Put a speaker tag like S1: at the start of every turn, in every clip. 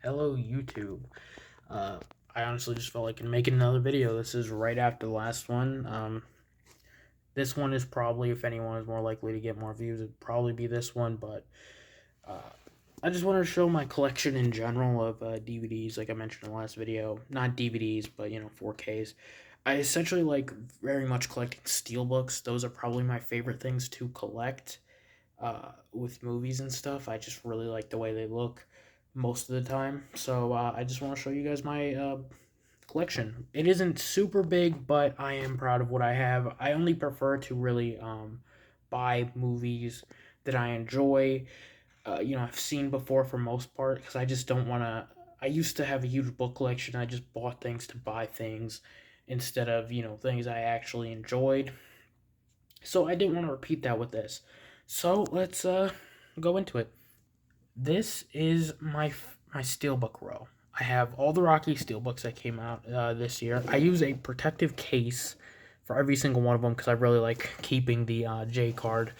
S1: Hello, YouTube. Uh, I honestly just felt like making another video. This is right after the last one. This one is probably, if anyone is more likely to get more views, it'd probably be this one. But uh, I just want to show my collection in general of DVDs, like I mentioned in the last video. Not DVDs, but 4Ks. I essentially like very much collecting steelbooks. Those are probably my favorite things to collect with movies and stuff. I just really like the way they look most of the time. So I just want to show you guys my collection. It isn't super big, but I am proud of what I have. I only prefer to really buy movies that I enjoy. I've seen before for most part because I just don't want to. I used to have a huge book collection. I just bought things to buy things instead of things I actually enjoyed. So I didn't want to repeat that with this. So let's go into it. This is my steelbook row. I have all the Rocky steelbooks that came out this year. I use a protective case for every single one of them because I really like keeping the J card,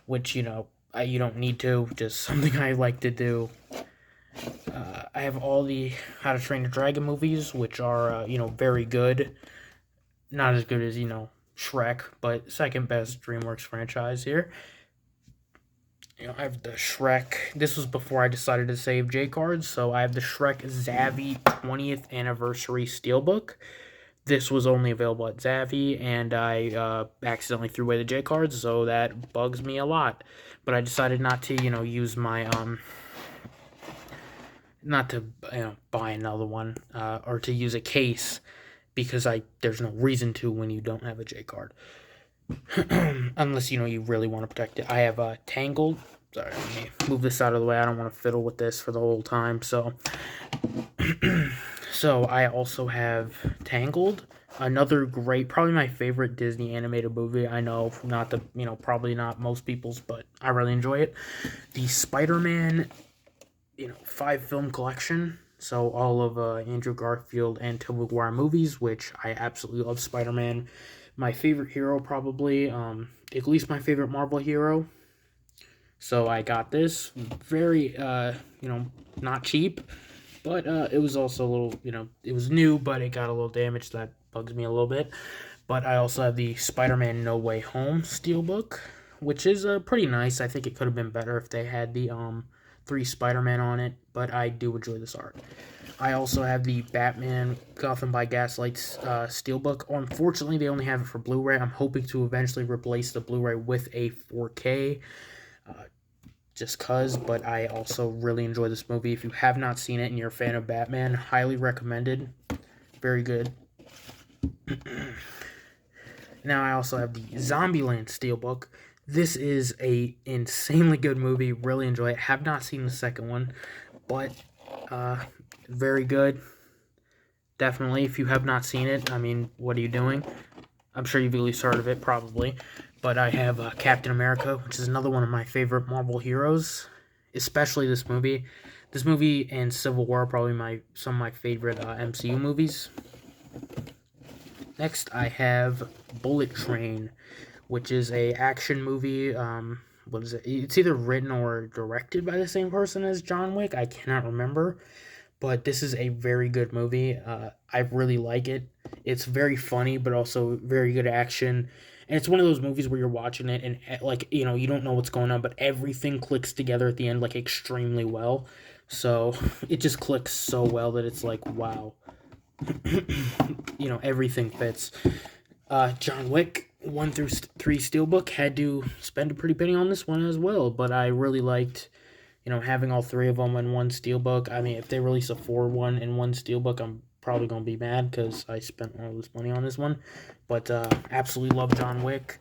S1: which you don't need to. Just something I like to do. I have all the How to Train Your Dragon movies, which are very good. Not as good as Shrek, but second best DreamWorks franchise here. I have the Shrek. This was before I decided to save J cards, so I have the Shrek Zavvi 20th Anniversary Steelbook. This was only available at Zavvi, and I accidentally threw away the J cards, so that bugs me a lot. But I decided not to, use my not to buy another one or to use a case because there's no reason to when you don't have a J card. Unless you really want to protect it. I have Tangled. Sorry, let me move this out of the way. I don't want to fiddle with this for the whole time. So, so I also have Tangled, another great, probably my favorite Disney animated movie. I know not the probably not most people's, but I really enjoy it. The Spider-Man, 5 film collection. So all of Andrew Garfield and Tobey Maguire movies, which I absolutely love. Spider-Man, my favorite hero probably, at least my favorite Marvel hero. So I got this very, not cheap, but it was also a little, it was new, but it got a little damaged. That bugs me a little bit. But I also have the Spider-Man No Way Home Steelbook, which is pretty nice. I think it could have been better if they had the 3 Spider-Man on it, but I do enjoy this art. I also have the Batman Gotham by Gaslight Steelbook. Unfortunately, they only have it for Blu-ray. I'm hoping to eventually replace the Blu-ray with a 4K, just cause. But I also really enjoy this movie. If you have not seen it and you're a fan of Batman, highly recommended. Very good. Now I also have the Zombieland Steelbook. This is a insanely good movie. Really enjoy it. Have not seen the second one, but very good. Definitely, if you have not seen it, I mean, what are you doing? I'm sure you've at least heard of it, probably. But I have Captain America, which is another one of my favorite Marvel heroes, especially this movie. This movie and Civil War are probably some of my favorite MCU movies. Next, I have Bullet Train, which is a action movie. What is it? It's either written or directed by the same person as John Wick. I cannot remember, but this is a very good movie. I really like it. It's very funny, but also very good action. And it's one of those movies where you're watching it and like you don't know what's going on, but everything clicks together at the end like extremely well. So it just clicks so well that it's like wow. Everything fits. John Wick 1 through 3 Steelbook had to spend a pretty penny on this one as well, but I really liked having all 3 of them in one Steelbook. I mean, if they release a 4 one in one Steelbook, I'm probably gonna be mad because I spent all this money on this one. But absolutely love John Wick.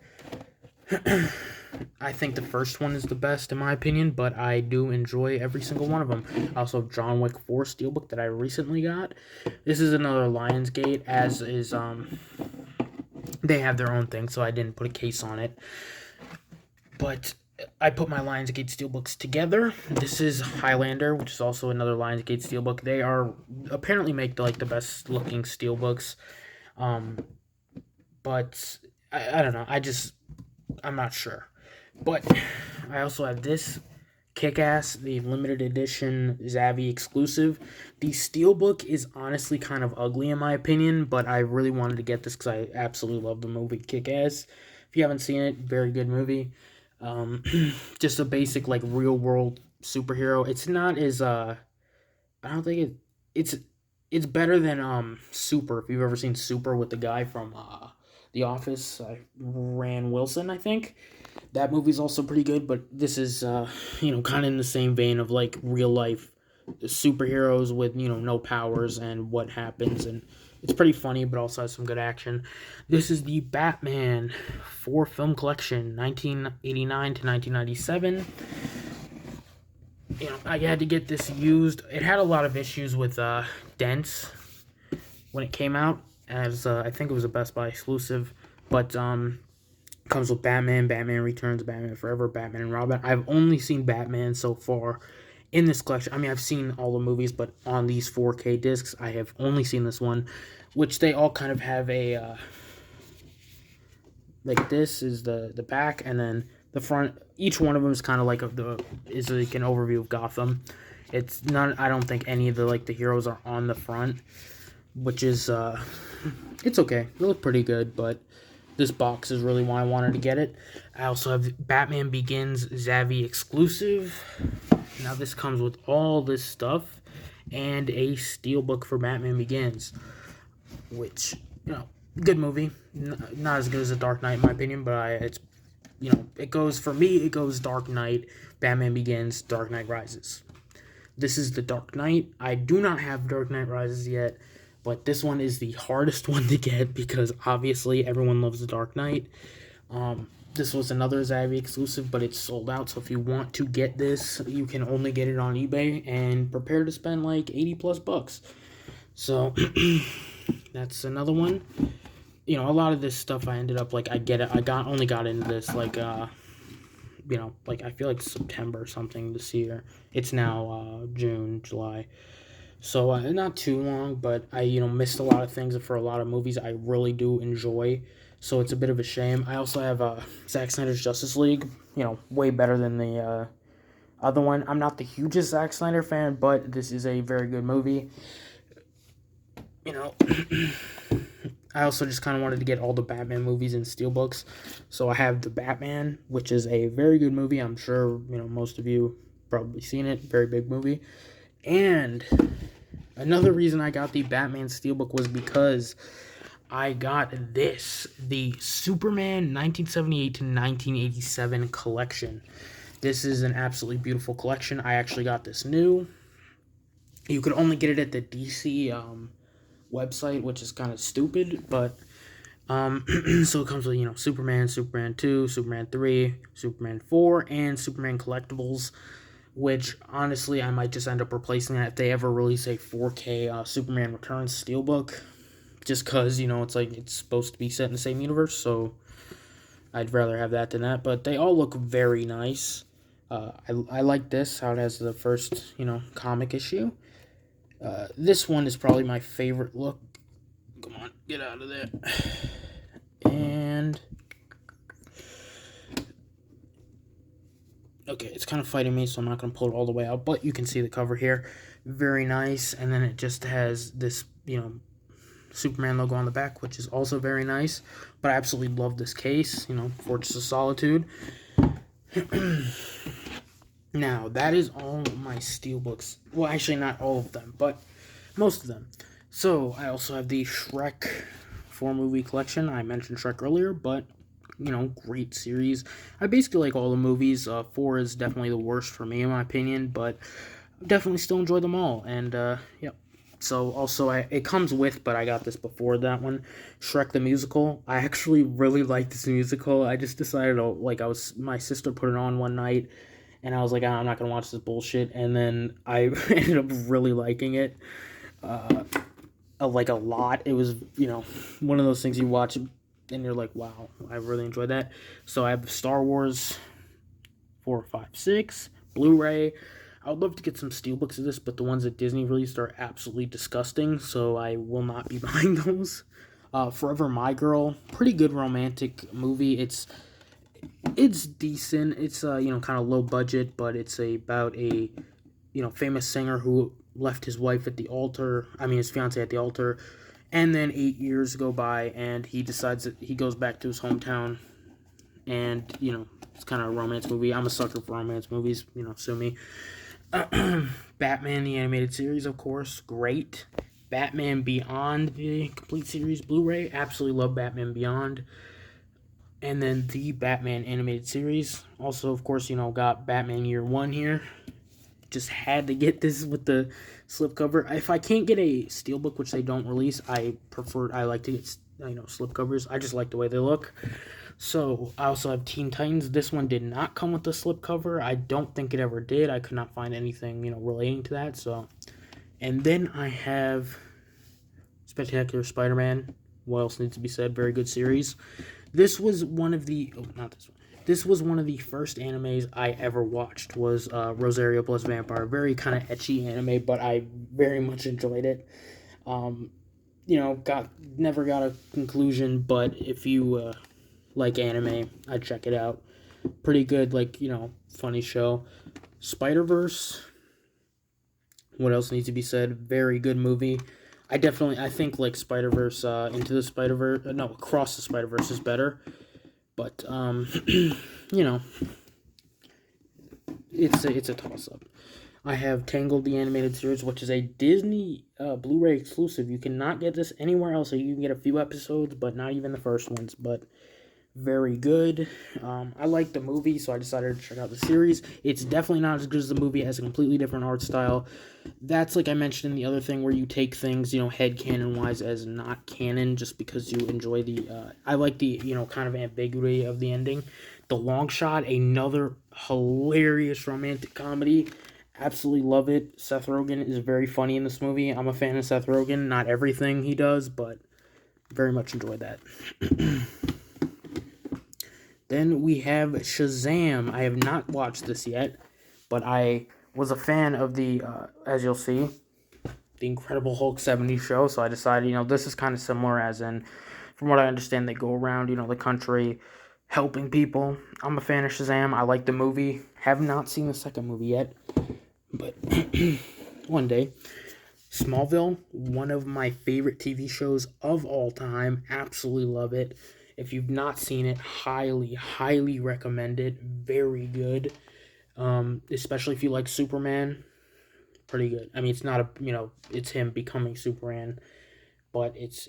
S1: I think the first one is the best in my opinion, but I do enjoy every single one of them. I also have John Wick 4 Steelbook that I recently got. This is another Lionsgate, as is they have their own thing, so I didn't put a case on it. But I put my Lionsgate Steelbooks together. This is Highlander, which is also another Lionsgate Steelbook. They are apparently make the best looking Steelbooks. But I don't know. I'm not sure. But I also have this Kick-Ass, the limited edition Zavvi exclusive. The Steelbook is honestly kind of ugly in my opinion, but I really wanted to get this because I absolutely love the movie Kick-Ass. If you haven't seen it, very good movie. Um, just a basic like real world superhero. It's not as I don't think it's it's better than Super. If you've ever seen Super with the guy from The Office, Ran Wilson, I think. That movie's also pretty good, but this is kind of in the same vein of like real life superheroes with no powers and what happens, and it's pretty funny but also has some good action. This is the Batman 4 film collection, 1989 to 1997. I had to get this used. It had a lot of issues with dents when it came out, as I think it was a Best Buy exclusive, but comes with Batman, Batman Returns, Batman Forever, Batman and Robin. I've only seen Batman so far in this collection. I mean, I've seen all the movies, but on these 4K discs, I have only seen this one, which they all kind of have a like this is the back, and then the front. Each one of them is kind of like is like an overview of Gotham. It's not. I don't think any of the heroes are on the front, which is it's okay. They look pretty good, but this box is really why I wanted to get it. I also have Batman Begins Zavvi exclusive. Now this comes with all this stuff and a steelbook for Batman Begins, which good movie. Not as good as The Dark Knight in my opinion, but it's it goes for me. It goes Dark Knight, Batman Begins, Dark Knight Rises. This is the Dark Knight. I do not have Dark Knight Rises yet, but this one is the hardest one to get because obviously everyone loves the Dark Knight. This was another Zavvi exclusive, but it's sold out. So if you want to get this, you can only get it on eBay and prepare to spend like 80 plus bucks. So that's another one. A lot of this stuff I ended up I only got into this like I feel like September or something this year. It's now June, July. So not too long, but I missed a lot of things for a lot of movies I really do enjoy. So it's a bit of a shame. I also have Zack Snyder's Justice League. Way better than the other one. I'm not the hugest Zack Snyder fan, but this is a very good movie. I also just kind of wanted to get all the Batman movies in steelbooks. So I have The Batman, which is a very good movie. I'm sure, most of you probably seen it. Very big movie. And another reason I got the Batman steelbook was because I got the Superman 1978 to 1987 collection. This is an absolutely beautiful collection. I actually got this new. You could only get it at the DC website, which is kind of stupid, but so it comes with Superman, Superman 2, Superman 3, Superman 4, and Superman collectibles, which honestly I might just end up replacing that if they ever release a 4K Superman Returns steelbook, just because it's supposed to be set in the same universe, so I'd rather have that than that. But they all look very nice. I like this, how it has the first comic issue. This one is probably my favorite look. Come on, get out of there. And okay, it's kind of fighting me, so I'm not going to pull it all the way out, but you can see the cover here. Very nice. And then it just has this, Superman logo on the back, which is also very nice. But I absolutely love this case, Fortress of Solitude. Now, that is all my steelbooks. Well, actually, not all of them, but most of them. So, I also have the Shrek 4 movie collection. I mentioned Shrek earlier, but, great series. I basically like all the movies. 4 is definitely the worst for me, in my opinion, but I definitely still enjoy them all. And, yep. So, also, it comes with, but I got this before that one, Shrek the Musical. I actually really like this musical. I just decided, my sister put it on one night, and I was like, I'm not going to watch this bullshit. And then I ended up really liking it. A lot. It was, one of those things you watch and you're like, wow, I really enjoyed that. So I have Star Wars 4, 5, 6, Blu-ray. I would love to get some steelbooks of this, but the ones that Disney released are absolutely disgusting, so I will not be buying those. Forever My Girl, pretty good romantic movie. It's decent. It's kind of low budget, but it's about a famous singer who left his wife at the altar. I mean, his fiance at the altar, and then 8 years go by, and he decides that he goes back to his hometown, and it's kind of a romance movie. I'm a sucker for romance movies. Sue me. Batman the animated series, of course, great. Batman Beyond the complete series Blu-ray, absolutely love Batman Beyond. And then the Batman animated series, also of course got Batman Year One here. Just had to get this with the slipcover. If I can't get a steelbook, which they don't release, I like to get slipcovers. I just like the way they look. So I also have Teen Titans. This one did not come with the slipcover. I don't think it ever did. I could not find anything relating to that. So, and then I have Spectacular Spider-Man. What else needs to be said? Very good series. This was one of the not this one. This was one of the first animes I ever watched. Was Rosario Plus Vampire. Very kind of ecchi anime, but I very much enjoyed it. Never got a conclusion, but if you like anime, I'd check it out. Pretty good, funny show. Spider-Verse. What else needs to be said? Very good movie. I think Spider-Verse, Into the Spider-Verse, Across the Spider-Verse is better. But, it's a toss-up. I have Tangled the Animated Series, which is a Disney Blu-ray exclusive. You cannot get this anywhere else. So you can get a few episodes, but not even the first ones. But very good. I like the movie, so I decided to check out the series. It's definitely not as good as the movie. It has a completely different art style. That's like I mentioned in the other thing, where you take things, head canon wise as not canon, just because you enjoy the. I like the kind of ambiguity of the ending. The Long Shot, another hilarious romantic comedy. Absolutely love it. Seth Rogen is very funny in this movie. I'm a fan of Seth Rogen. Not everything he does, but very much enjoy that. Then we have Shazam. I have not watched this yet, but I was a fan of the, as you'll see, the Incredible Hulk 70s show, so I decided, this is kind of similar, as in, from what I understand, they go around, the country helping people. I'm a fan of Shazam. I like the movie. Have not seen the second movie yet, but one day. Smallville, one of my favorite TV shows of all time. Absolutely love it. If you've not seen it, highly, highly recommend it. Very good. Especially if you like Superman. Pretty good. I mean, it's not it's him becoming Superman, but it's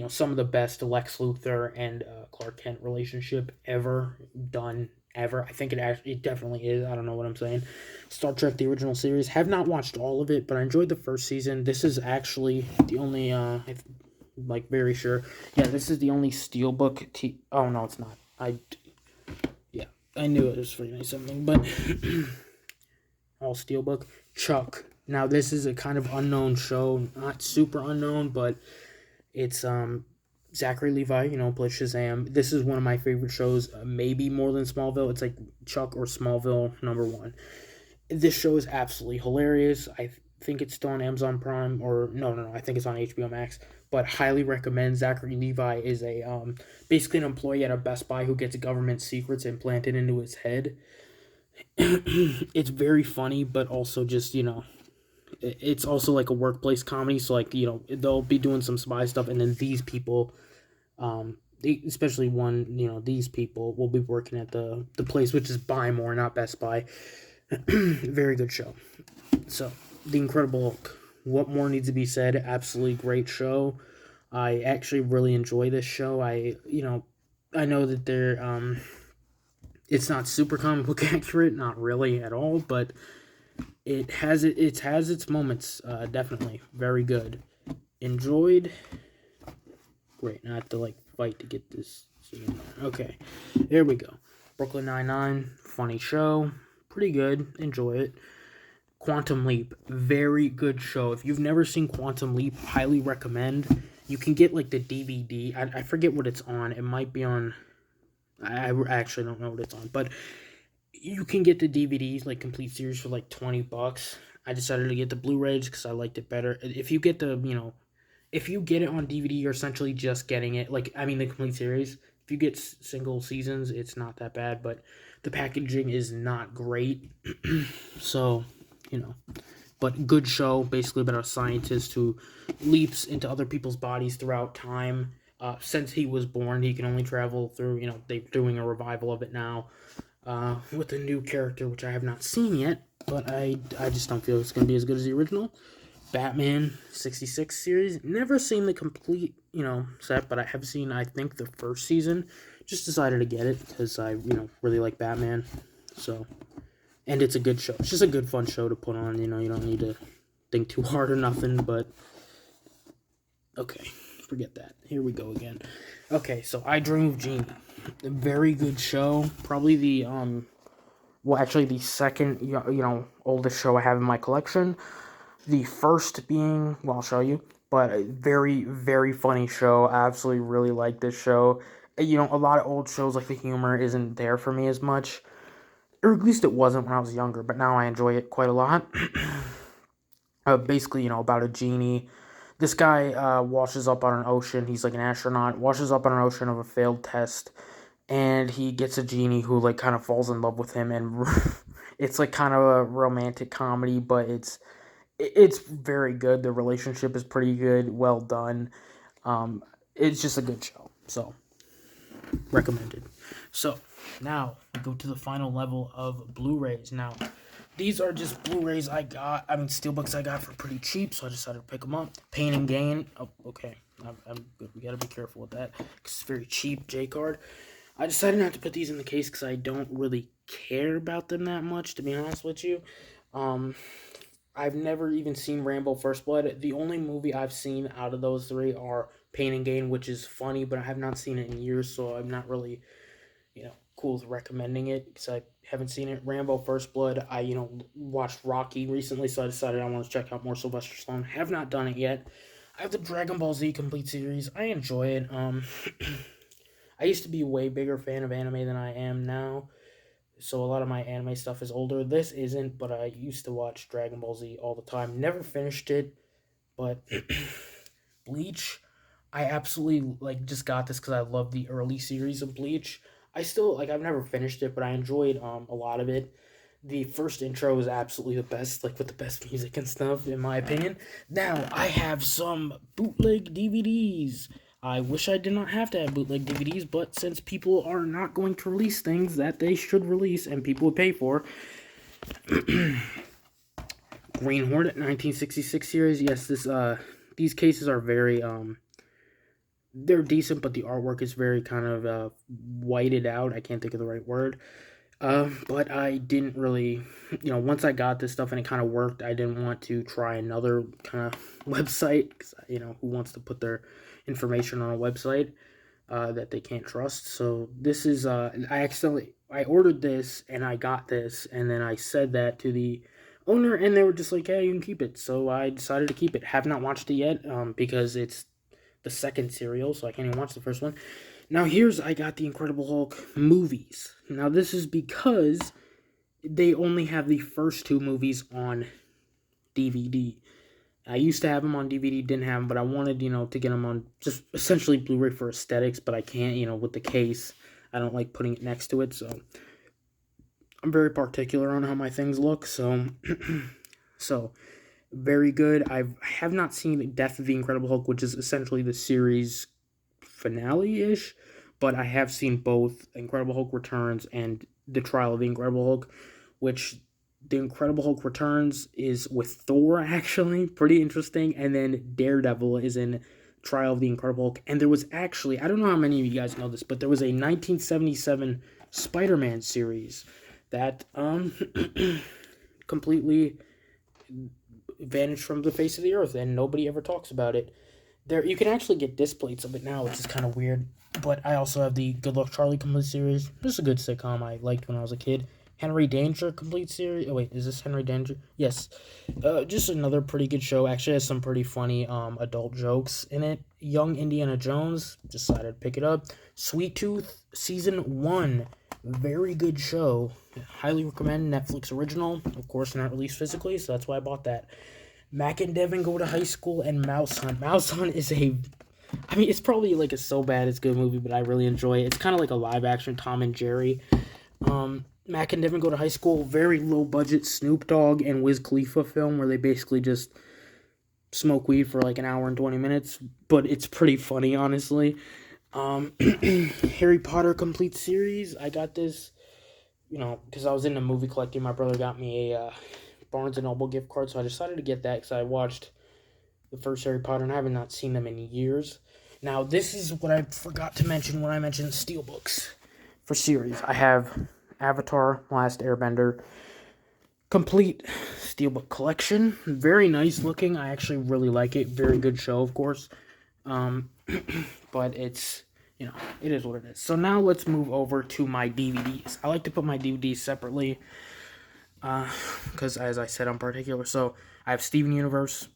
S1: some of the best Lex Luthor and Clark Kent relationship ever done. Ever. I think it definitely is. I don't know what I'm saying. Star Trek, the original series. Have not watched all of it, but I enjoyed the first season. This is actually the only, very sure. Yeah, this is the only Steelbook oh, no, it's not. I knew it was for something, but all Steelbook. Chuck. Now, this is a kind of unknown show. Not super unknown, but it's, Zachary Levi, plays Shazam. This is one of my favorite shows, maybe more than Smallville. It's like Chuck or Smallville #1. This show is absolutely hilarious. I think it's still on Amazon Prime, or no, I think it's on HBO Max. But highly recommend. Zachary Levi is a basically an employee at a Best Buy who gets government secrets implanted into his head. It's very funny, but also just it's also like a workplace comedy. So they'll be doing some spy stuff, and then these people. Especially these people will be working at the place, which is Buy More, not Best Buy. Very good show. So, The Incredible Hulk. What more needs to be said? Absolutely great show. I actually really enjoy this show. I know that they're, it's not super comic book accurate, not really at all, but it has its moments, definitely. Very good. Enjoyed. Great, not have to fight to get this. Okay, there we go. Brooklyn Nine-Nine, funny show, pretty good, enjoy it. Quantum Leap, very good show. If you've never seen Quantum Leap, highly recommend. You can get the DVD. I forget what it's on. It might be on. I actually don't know what it's on, but you can get the DVDs complete series for $20. I decided to get the Blu-rays because I liked it better. If you get it on DVD, you're essentially just getting it, the complete series. if you get single seasons, it's not that bad, but the packaging is not great. So, you know, but good show, basically about a scientist who leaps into other people's bodies throughout time. Since he was born, he can only travel through, they're doing a revival of it now, with a new character, which I have not seen yet, but I just don't feel it's going to be as good as the original. Batman 66 series, never seen the complete, set, but I have seen, I think, the first season. Just decided to get it because I, really like Batman. So, and it's a good show. It's just a good, fun show to put on. You don't need to think too hard or nothing, but okay, forget that. Here we go again. Okay, so I Dream of Jeannie. A very good show. Probably the, actually the second, oldest show I have in my collection. The first being, well, I'll show you, but a very, very funny show. I absolutely really like this show. A lot of old shows, like the humor isn't there for me as much. Or at least it wasn't when I was younger, but now I enjoy it quite a lot. Basically, about a genie. This guy washes up on an ocean. He's like an astronaut, washes up on an ocean of a failed test, and he gets a genie who, like, kind of falls in love with him, and it's, like, kind of a romantic comedy, but it's very good. The relationship is pretty good, well done. It's just a good show, so recommended. So now we go to the final level of Blu-rays. Now these are just Blu-rays steelbooks I got for pretty cheap, so I decided to pick them up. Pain and Gain. Oh, okay, I'm good. We gotta be careful with that because it's very cheap. J-card. I decided not to put these in the case because I don't really care about them that much, to be honest with you. I've never even seen Rambo First Blood. The only movie I've seen out of those three are Pain and Gain, which is funny, but I have not seen it in years, so I'm not really, cool with recommending it because I haven't seen it. Rambo First Blood, I, watched Rocky recently, so I decided I want to check out more Sylvester Stallone. Have not done it yet. I have the Dragon Ball Z complete series. I enjoy it. I used to be a way bigger fan of anime than I am now. So a lot of my anime stuff is older. This isn't, but I used to watch Dragon Ball Z all the time. Never finished it, but Bleach, I absolutely just got this because I love the early series of Bleach. I've never finished it, but I enjoyed a lot of it. The first intro is absolutely the best, with the best music and stuff, in my opinion. Now, I have some bootleg DVDs. I wish I did not have to have bootleg DVDs, but since people are not going to release things that they should release and people would pay for, Green Hornet 1966 series. Yes, these cases are very they're decent, but the artwork is very kind of whited out. I can't think of the right word. But I didn't really, once I got this stuff and it kind of worked, I didn't want to try another kind of website, because, who wants to put their information on a website that they can't trust. So this is, I ordered this and I got this, and then I said that to the owner, and they were just like, yeah, you can keep it. So I decided to keep it. Have not watched it yet, because it's the second serial, so I can't even watch the first one. Now I got the Incredible Hulk movies. Now this is because they only have the first two movies on DVD. I used to have them on DVD, didn't have them, but I wanted, to get them on just essentially Blu-ray for aesthetics, but I can't, with the case. I don't like putting it next to it, so I'm very particular on how my things look, so very good. I have not seen Death of the Incredible Hulk, which is essentially the series finale-ish, but I have seen both Incredible Hulk Returns and The Trial of the Incredible Hulk, which The Incredible Hulk Returns is with Thor, actually, pretty interesting, and then Daredevil is in Trial of the Incredible Hulk, and there was actually, I don't know how many of you guys know this, but there was a 1977 Spider-Man series that completely vanished from the face of the earth, and nobody ever talks about it. You can actually get disc plates of it now, which is kind of weird. But I also have the Good Luck Charlie complete series. This is a good sitcom I liked when I was a kid. Henry Danger complete series. Oh wait, is this Henry Danger? Yes. Just another pretty good show. Actually has some pretty funny adult jokes in it. Young Indiana Jones. Decided to pick it up. Sweet Tooth season 1. Very good show. Highly recommend. Netflix original. Of course, not released physically, so that's why I bought that. Mac and Devin go to high school, and Mouse Hunt. Mouse Hunt is a I mean, it's probably like a so bad it's good movie, but I really enjoy it. It's kind of like a live action Tom and Jerry. Mac and Devin go to high school. Very low budget Snoop Dogg and Wiz Khalifa film where they basically just smoke weed for like an hour and 20 minutes, but it's pretty funny, honestly. Harry Potter complete series. I got this, because I was into movie collecting. My brother got me a Barnes and Noble gift card, so I decided to get that because I watched the first Harry Potter and I have not seen them in years. Now, this is what I forgot to mention when I mentioned steelbooks for series. I have Avatar: Last Airbender complete steelbook collection. Very nice looking. I actually really like it. Very good show, of course. But it's, it is what it is. So now let's move over to my DVDs. I like to put my DVDs separately because, as I said, I'm particular. So I have Steven Universe.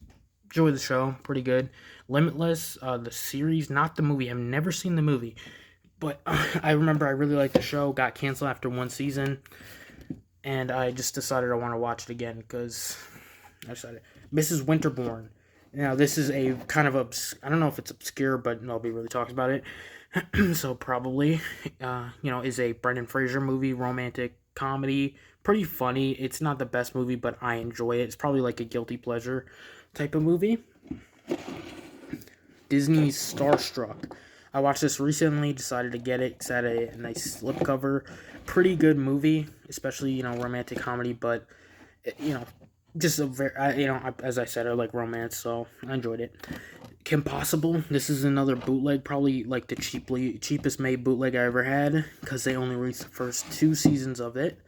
S1: Enjoy the show. Pretty good. Limitless, the series, not the movie. I've never seen the movie. But I remember I really liked the show. Got canceled after one season. And I just decided I want to watch it again because I decided. Mrs. Winterborn. Now, this is a kind of I don't know if it's obscure, but nobody really talks about it. So probably, is a Brendan Fraser movie, romantic comedy. Pretty funny. It's not the best movie, but I enjoy it. It's probably like a guilty pleasure type of movie. Disney's Starstruck. I watched this recently, decided to get it. It's had a nice slipcover. Pretty good movie, especially, romantic comedy, but, just a very, as I said, I like romance, so I enjoyed it. Kim Possible. This is another bootleg, probably like the cheapest made bootleg I ever had, because they only released the first 2 seasons of it.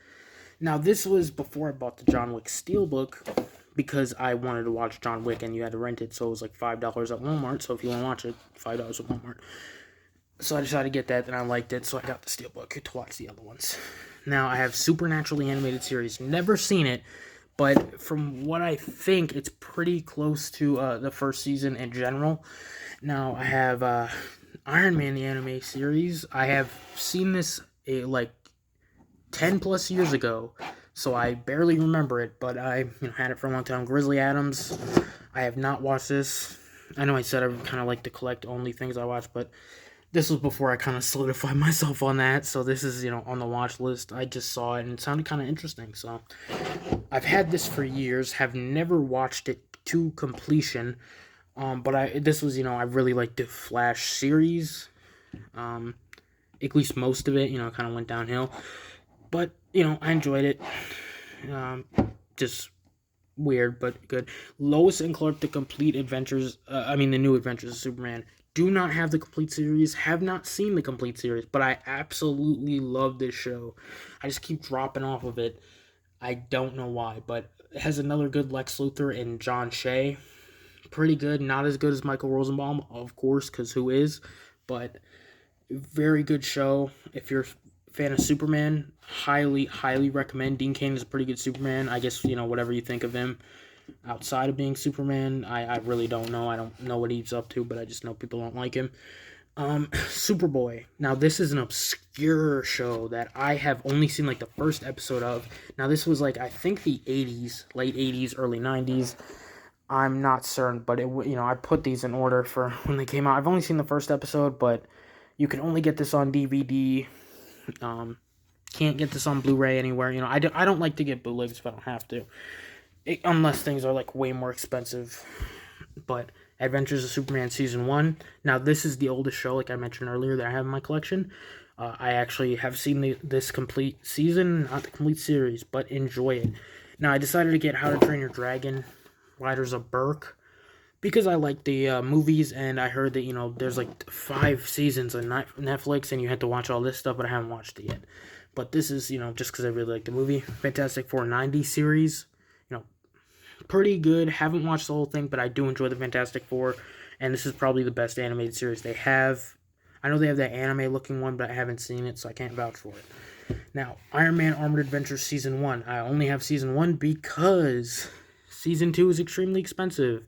S1: Now, this was before I bought the John Wick Steelbook, because I wanted to watch John Wick, and you had to rent it, so it was like $5 at Walmart, so if you want to watch it, $5 at Walmart. So I decided to get that, and I liked it, so I got the Steelbook to watch the other ones. Now, I have Supernaturally animated series. Never seen it, but from what I think, it's pretty close to the first season in general. Now, I have Iron Man, the anime series. I have seen this like 10 plus years ago, so I barely remember it, but I had it for a long time. Grizzly Adams. I have not watched this. I know I said I kind of like to collect only things I watch, but this was before I kind of solidified myself on that, so this is, on the watch list. I just saw it, and it sounded kind of interesting, so I've had this for years, have never watched it to completion, but this was, I really liked the Flash series, at least most of it, kind of went downhill, but, I enjoyed it, just weird, but good. Lois and Clark, the complete adventures, the new adventures of Superman. Do not have the complete series, have not seen the complete series, but I absolutely love this show. I just keep dropping off of it. I don't know why, but it has another good Lex Luthor and John Shea. Pretty good, not as good as Michael Rosenbaum, of course, because who is, but very good show. If you're a fan of Superman, highly, highly recommend. Dean Cain is a pretty good Superman. I guess, whatever you think of him. Outside of being Superman, I really don't know. I don't know what he's up to, but I just know people don't like him. Superboy. Now, this is an obscure show that I have only seen like the first episode of. Now, this was like, I think the 80s, late 80s, early 90s. I'm not certain, but I put these in order for when they came out. I've only seen the first episode, but you can only get this on DVD. Can't get this on Blu-ray anywhere. I don't like to get bootlegs if I don't have to. Unless things are like way more expensive. But Adventures of Superman Season 1. Now, this is the oldest show, like I mentioned earlier, that I have in my collection. I actually have seen this complete season, not the complete series, but enjoy it. Now, I decided to get How to Train Your Dragon, Riders of Berk, because I like the movies, and I heard that, there's like 5 seasons on Netflix, and you had to watch all this stuff, but I haven't watched it yet. But this is, just because I really like the movie. Fantastic Four 90 series. Pretty good. Haven't watched the whole thing, but I do enjoy the Fantastic Four, and this is probably the best animated series they have. I know they have that anime looking one, but I haven't seen it, so I can't vouch for it. Now, Iron Man Armored Adventures Season 1. I only have Season 1 because Season 2 is extremely expensive.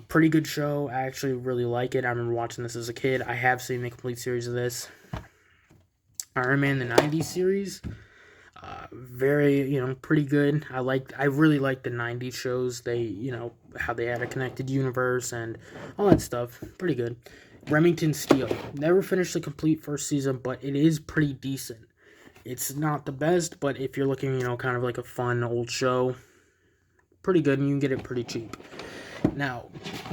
S1: Pretty good show. I actually really like it. I remember watching this as a kid. I have seen the complete series of this. Iron Man the 90s series. Very, pretty good. I really like the 90s shows. They, how they had a connected universe and all that stuff. Pretty good. Remington Steele. Never finished the complete first season, but it is pretty decent. It's not the best, but if you're looking, kind of like a fun old show, pretty good, and you can get it pretty cheap. Now,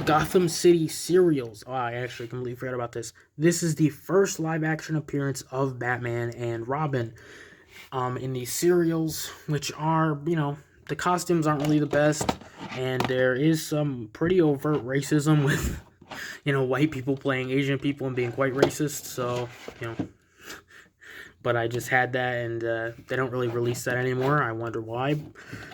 S1: Gotham City Serials. Oh, I actually completely forgot about this. This is the first live action appearance of Batman and Robin in these serials, which are, the costumes aren't really the best, and there is some pretty overt racism with, white people playing Asian people and being quite racist, so, but I just had that, and they don't really release that anymore. I wonder why.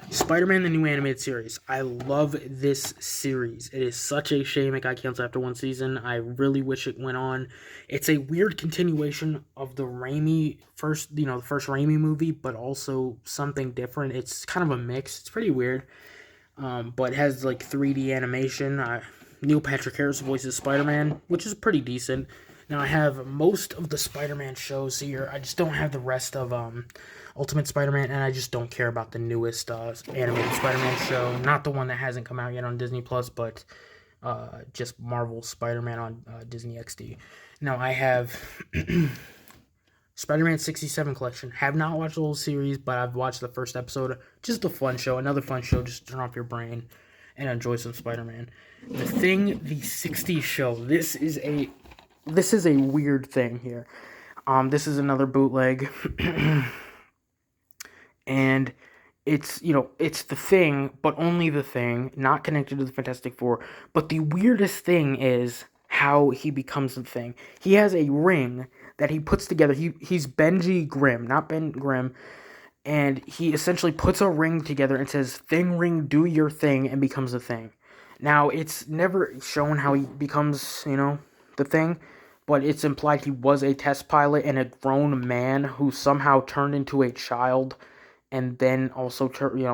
S1: Spider-Man, the new animated series. I love this series. It is such a shame it got canceled after one season. I really wish it went on. It's a weird continuation of the Raimi first, the first Raimi movie, but also something different. It's kind of a mix. It's pretty weird, but it has like 3D animation. Neil Patrick Harris voices Spider-Man, which is pretty decent. Now, I have most of the Spider-Man shows here. I just don't have the rest of Ultimate Spider-Man, and I just don't care about the newest animated Spider-Man show. Not the one that hasn't come out yet on Disney+, but just Marvel Spider-Man on Disney XD. Now, I have Spider-Man 67 Collection. Have not watched the whole series, but I've watched the first episode. Just a fun show. Another fun show. Just turn off your brain and enjoy some Spider-Man. The Thing, the 60s show. This is a weird thing here. This is another bootleg. And it's, it's The Thing, but only The Thing, not connected to the Fantastic Four. But the weirdest thing is how he becomes The Thing. He has a ring that he puts together. He's Benji Grimm, not Ben Grimm. And he essentially puts a ring together and says, "Thing ring, do your thing," and becomes The Thing. Now, it's never shown how he becomes, The Thing, but it's implied he was a test pilot and a grown man who somehow turned into a child and then also,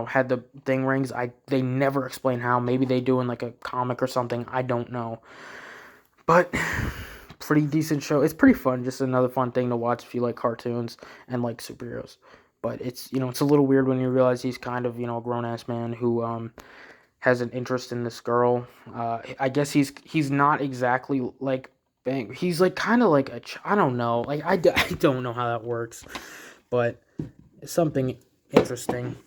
S1: had the Thing rings. They never explain how. Maybe they do in like a comic or something. I don't know. But pretty decent show. It's pretty fun. Just another fun thing to watch if you like cartoons and like superheroes. But it's, it's a little weird when you realize he's kind of, a grown-ass man who has an interest in this girl. I guess he's not exactly like Bang. He's like kind of like I don't know. Like I don't know how that works, but it's something interesting.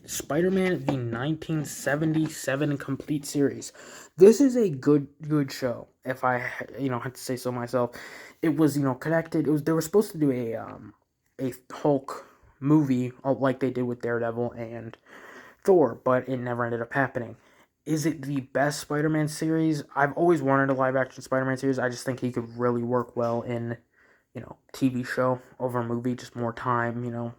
S1: Spider-Man, the 1977 complete series. This is a good show. If I had to say so myself, it was connected. They were supposed to do a Hulk movie like they did with Daredevil and Thor, but it never ended up happening. Is it the best Spider-Man series? I've always wanted a live-action Spider-Man series. I just think he could really work well in, TV show over a movie, just more time,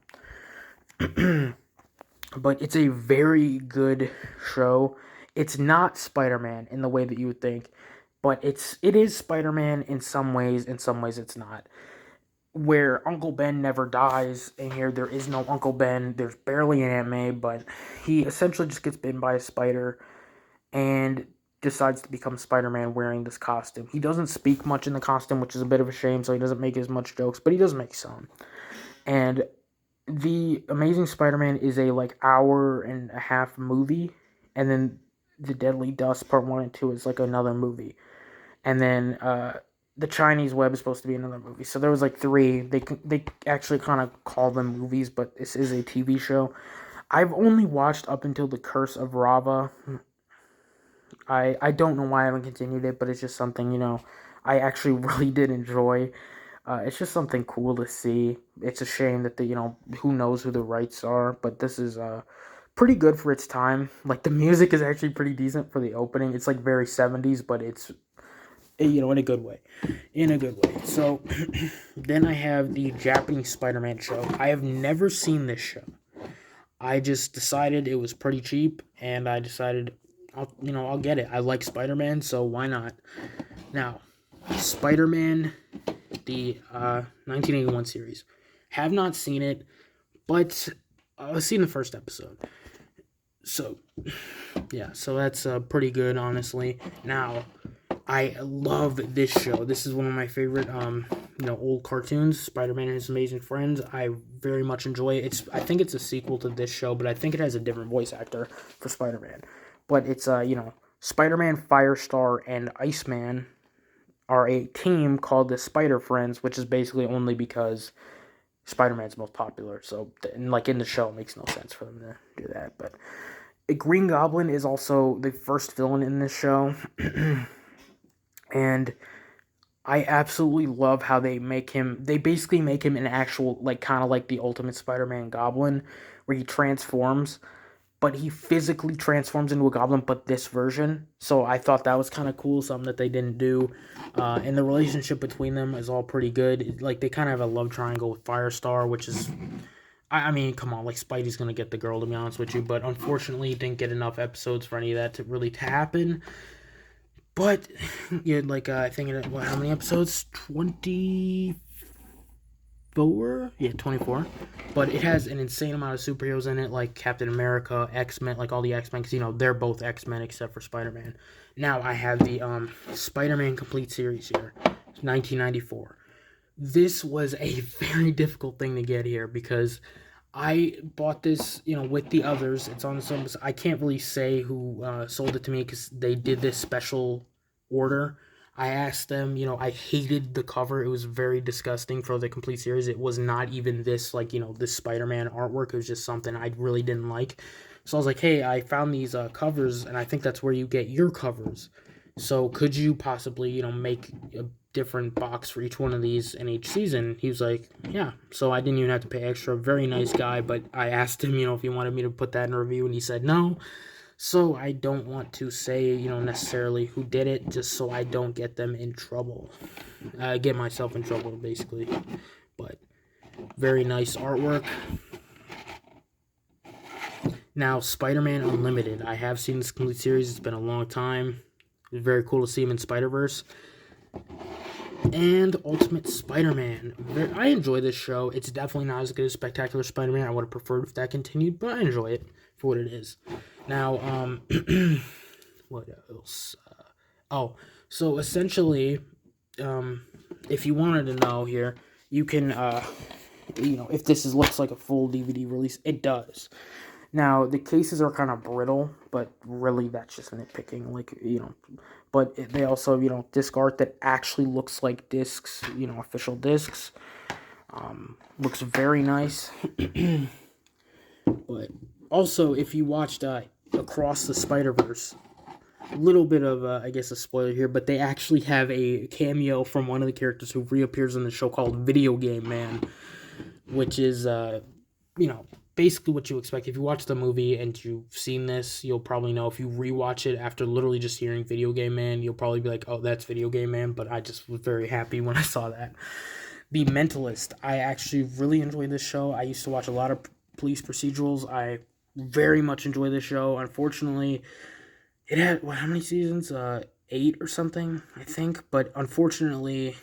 S1: But it's a very good show. It's not Spider-Man in the way that you would think, but it is Spider-Man in some ways it's not. Where Uncle Ben never dies, and here there is no Uncle Ben. There's barely an Aunt May, but he essentially just gets bitten by a spider and decides to become Spider-Man wearing this costume. He doesn't speak much in the costume, which is a bit of a shame, so he doesn't make as much jokes, but he does make some. And the Amazing Spider-Man is a like hour and a half movie, and then the Deadly Dust Part 1 and 2 is like another movie. And then the Chinese Web is supposed to be another movie. So there was like 3. They actually kind of call them movies, but this is a TV show. I've only watched up until The Curse of Rava. I don't know why I haven't continued it, but it's just something, I actually really did enjoy. It's just something cool to see. It's a shame that who knows who the rights are, but this is pretty good for its time. Like, the music is actually pretty decent for the opening. It's like very 70s, but it's, in a good way. So, then I have the Japanese Spider-Man show. I have never seen this show. I just decided it was pretty cheap, and I decided, I'll get it. I like Spider-Man, so why not? Now, Spider-Man, the 1981 series. Have not seen it, but I've seen the first episode. So, yeah, so that's pretty good, honestly. Now, I love this show. This is one of my favorite old cartoons, Spider-Man and His Amazing Friends. I very much enjoy it. I think it's a sequel to this show, but I think it has a different voice actor for Spider-Man. But it's Spider-Man, Firestar, and Iceman are a team called the Spider Friends, which is basically only because Spider-Man's most popular. So, in the show, it makes no sense for them to do that. But Green Goblin is also the first villain in this show, and I absolutely love how they make him. They basically make him an actual, kind of like the Ultimate Spider-Man Goblin, where he transforms, but he physically transforms into a goblin, but this version. So I thought that was kind of cool, something that they didn't do. And the relationship between them is all pretty good. They kind of have a love triangle with Firestar, which is, I mean, come on, Spidey's gonna get the girl, to be honest with you, but unfortunately, he didn't get enough episodes for any of that to really happen. But yeah, I think how many episodes? 24. Yeah, 24. But it has an insane amount of superheroes in it, like Captain America, X-Men, all the X-Men, because they're both X-Men except for Spider-Man. Now I have the Spider-Man Complete Series here, 1994. This was a very difficult thing to get here because I bought this, with the others. It's on some. I can't really say who sold it to me because they did this special order. I asked them, I hated the cover. It was very disgusting for the complete series. It was not even this, this Spider-Man artwork. It was just something I really didn't like. So I was like, hey, I found these covers, and I think that's where you get your covers. So could you possibly, make a different box for each one of these in each season? He was like, yeah. So I didn't even have to pay extra. Very nice guy, but I asked him, if he wanted me to put that in a review, and he said no. So I don't want to say, necessarily who did it, just so I don't get them in trouble. Get myself in trouble, basically. But very nice artwork. Now, Spider-Man Unlimited. I have seen this complete series. It's been a long time. It's very cool to see him in Spider-Verse. And Ultimate Spider-Man. I enjoy this show. It's definitely not as good as Spectacular Spider-Man. I would have preferred if that continued, but I enjoy it for what it is. Now, what else? So essentially, if you wanted to know here, you can, if this looks like a full DVD release, it does. Now, the cases are kind of brittle, but really that's just nitpicking, but they also, disc art that actually looks like discs, official discs. Looks very nice. But also, if you watched Across the Spider-Verse, a little bit of, I guess, a spoiler here, but they actually have a cameo from one of the characters who reappears in the show called Video Game Man, which is, basically what you expect. If you watch the movie and you've seen this, you'll probably know. If you rewatch it after literally just hearing Video Game Man, you'll probably be like, oh, that's Video Game Man, but I just was very happy when I saw that. The Mentalist. I actually really enjoyed this show. I used to watch a lot of police procedurals. I very much enjoy this show. Unfortunately, it had, how many seasons? 8 or something, I think. But unfortunately,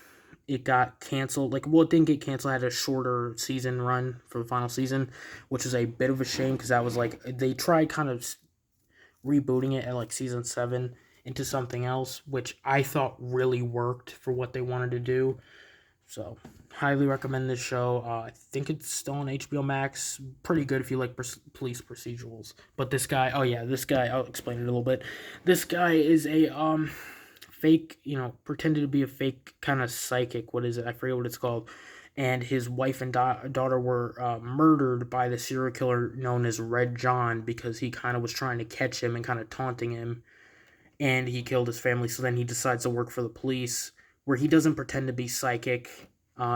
S1: it got canceled. It didn't get canceled. It had a shorter season run for the final season, which is a bit of a shame because that was they tried kind of rebooting it at season 7 into something else, which I thought really worked for what they wanted to do. So, highly recommend this show. I think it's still on HBO Max. Pretty good if you like police procedurals. But this guy, I'll explain it a little bit. This guy is a fake, pretended to be a fake kind of psychic. What is it? I forget what it's called. And his wife and daughter were murdered by the serial killer known as Red John because he kind of was trying to catch him and kind of taunting him. And he killed his family. So then he decides to work for the police, where he doesn't pretend to be psychic.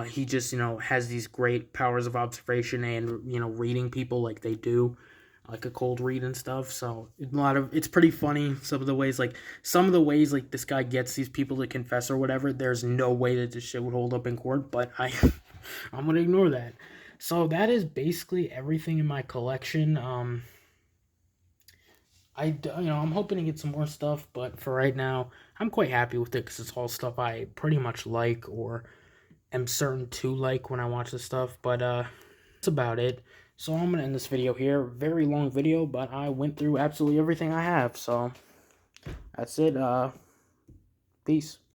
S1: He just, has these great powers of observation and, reading people like they do, like a cold read and stuff. So it's pretty funny. Some of the ways this guy gets these people to confess or whatever, there's no way that this shit would hold up in court, but I'm going to ignore that. So that is basically everything in my collection. I'm hoping to get some more stuff, but for right now, I'm quite happy with it because it's all stuff I pretty much like or am certain to like when I watch this stuff. But that's about it. So I'm gonna end this video here. Very long video, but I went through absolutely everything I have. So that's it. Peace.